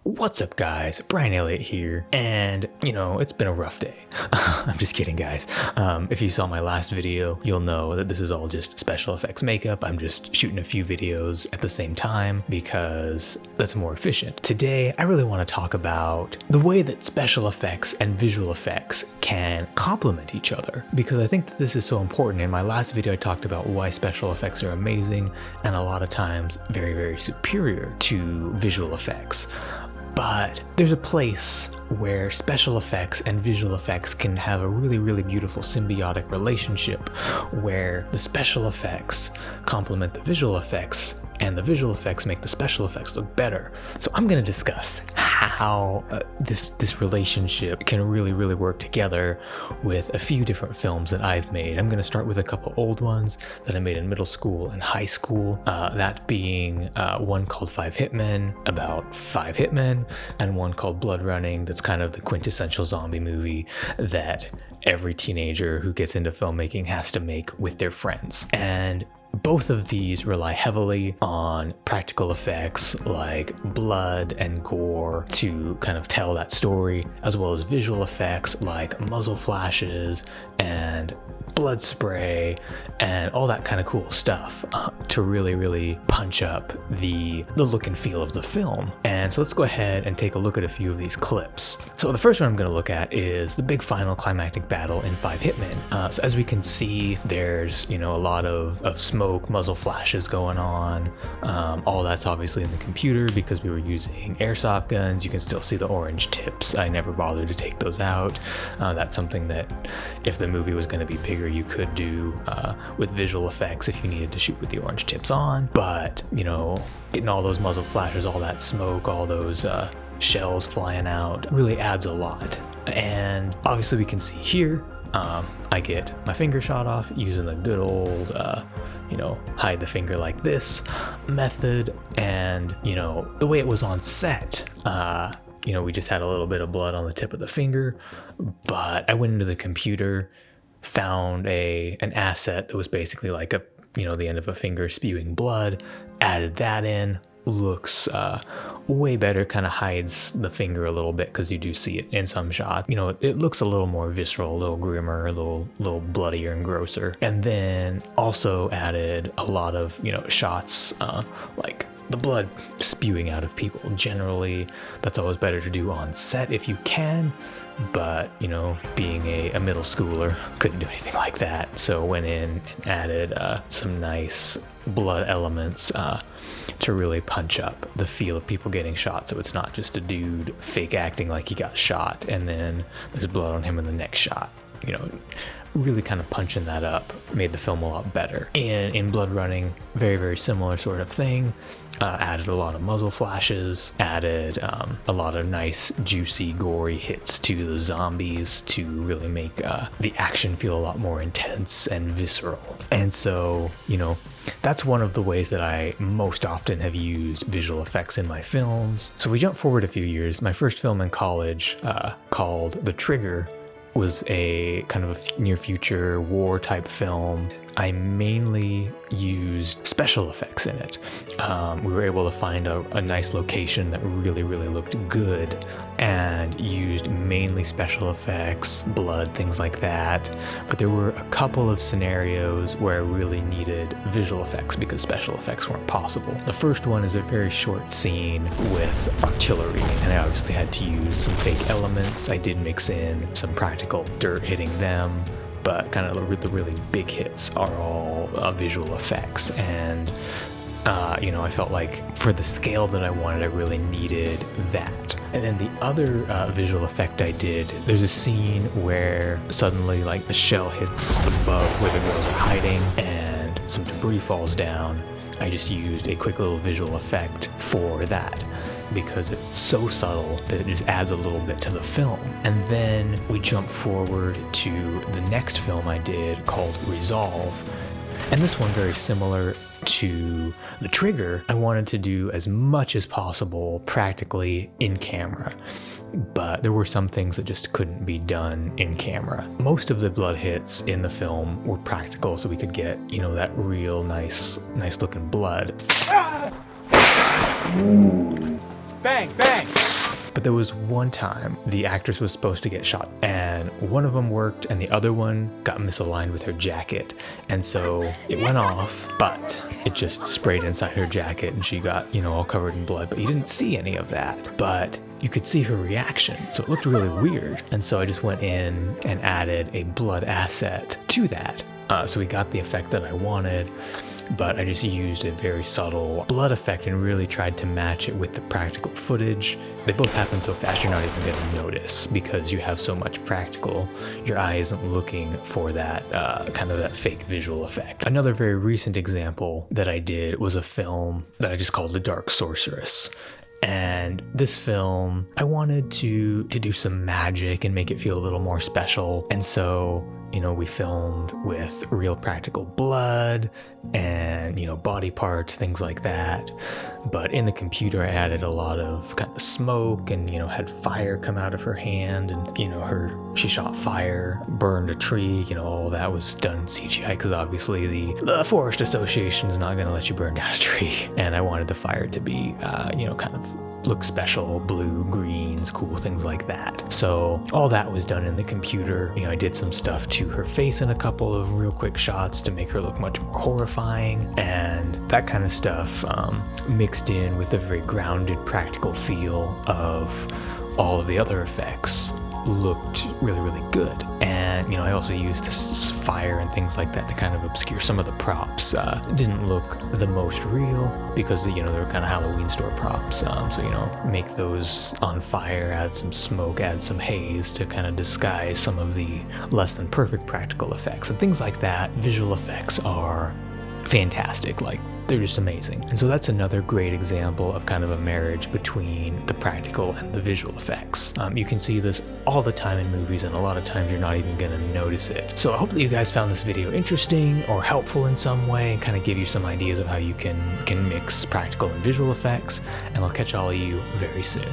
What's up guys, Brian Elliott here, and it's been a rough day. I'm just kidding guys. If you saw my last video, you'll know that this is all just special effects makeup. I'm just shooting a few videos at the same time because that's more efficient. Today, I really want to talk about the way that special effects and visual effects can complement each other, because I think that this is so important. In my last video, I talked about why special effects are amazing and a lot of times very, very superior to visual effects. But there's a place where special effects and visual effects can have a really, really beautiful symbiotic relationship where the special effects complement the visual effects and the visual effects make the special effects look better. So I'm going to discuss how this relationship can really, really work together with a few different films that I've made. I'm going to start with a couple old ones that I made in middle school and high school, that being one called 5 Hitmen, about 5 hitmen, and one called Blood Running, that's kind of the quintessential zombie movie that every teenager who gets into filmmaking has to make with their friends. And both of these rely heavily on practical effects like blood and gore to kind of tell that story, as well as visual effects like muzzle flashes and blood spray and all that kind of cool stuff to really, really punch up the look and feel of the film. And so let's go ahead and take a look at a few of these clips. So the first one I'm going to look at is the big final climactic battle in 5 Hitmen. So as we can see, there's a lot of smoke, muzzle flashes going on. All that's obviously in the computer because we were using airsoft guns. You can still see the orange tips. I never bothered to take those out. That's something that if the movie was going to be bigger, you could do with visual effects if you needed to shoot with the orange tips on. But getting all those muzzle flashes, all that smoke, all those shells flying out really adds a lot. And obviously we can see here I get my finger shot off using the good old hide the finger like this method. And the way it was on set, we just had a little bit of blood on the tip of the finger, but I went into the computer, found an asset that was basically like the end of a finger spewing blood, added that in. Looks way better, kind of hides the finger a little bit because you do see it in some shots. It looks a little more visceral, a little grimmer, a little bloodier and grosser. And then also added a lot of shots like the blood spewing out of people. Generally, that's always better to do on set if you can. But, being a middle schooler, couldn't do anything like that. So went in and added some nice blood elements to really punch up the feel of people getting shot. So it's not just a dude fake acting like he got shot and then there's blood on him in the next shot. Really kind of punching that up made the film a lot better. In Blood Running, very, very similar sort of thing. Added a lot of muzzle flashes, added a lot of nice, juicy, gory hits to the zombies to really make the action feel a lot more intense and visceral. And so, that's one of the ways that I most often have used visual effects in my films. So we jump forward a few years. My first film in college, called The Trigger, was a kind of a near future war type film. I mainly used special effects in it. We were able to find a nice location that really, really looked good and used mainly special effects, blood, things like that. But there were a couple of scenarios where I really needed visual effects because special effects weren't possible. The first one is a very short scene with artillery, and I obviously had to use some fake elements. I did mix in some practical dirt hitting them, but kind of the really big hits are all visual effects. And I felt like for the scale that I wanted, I really needed that. And then the other visual effect I did, there's a scene where suddenly like the shell hits above where the girls are hiding and some debris falls down. I just used a quick little visual effect for that, because it's so subtle that it just adds a little bit to the film. And then we jump forward to the next film I did called Resolve. And this one, very similar to The Trigger, I wanted to do as much as possible practically in camera. But there were some things that just couldn't be done in camera. Most of the blood hits in the film were practical, so we could get, that real nice looking blood. Bang, bang! But there was one time the actress was supposed to get shot, and one of them worked and the other one got misaligned with her jacket. And so it went off, but it just sprayed inside her jacket and she got, all covered in blood. But you didn't see any of that. But you could see her reaction, so it looked really weird. And so I just went in and added a blood asset to that. So we got the effect that I wanted, but I just used a very subtle blood effect and really tried to match it with the practical footage. They both happen so fast you're not even gonna notice because you have so much practical. Your eye isn't looking for that kind of that fake visual effect. Another very recent example that I did was a film that I just called The Dark Sorceress. And this film, I wanted to do some magic and make it feel a little more special. And so, we filmed with real practical blood and, body parts, things like that. But in the computer, I added a lot of kind of smoke and, had fire come out of her hand and, she shot fire, burned a tree, all that was done in CGI because obviously the Forest Association is not going to let you burn down a tree. And I wanted the fire to be, kind of look special, blue, greens, cool things like that. So all that was done in the computer. I did some stuff to her face in a couple of real quick shots to make her look much more horrifying, and that kind of stuff mixed in with the very grounded, practical feel of all of the other effects looked really, really good. And I also used this fire and things like that to kind of obscure some of the props. It didn't look the most real because they were kind of Halloween store props. So make those on fire, add some smoke, add some haze to kind of disguise some of the less than perfect practical effects and things like that. Visual effects are fantastic. They're just amazing. And so that's another great example of kind of a marriage between the practical and the visual effects. You can see this all the time in movies, and a lot of times you're not even gonna notice it. So I hope that you guys found this video interesting or helpful in some way and kind of give you some ideas of how you can mix practical and visual effects, and I'll catch all of you very soon.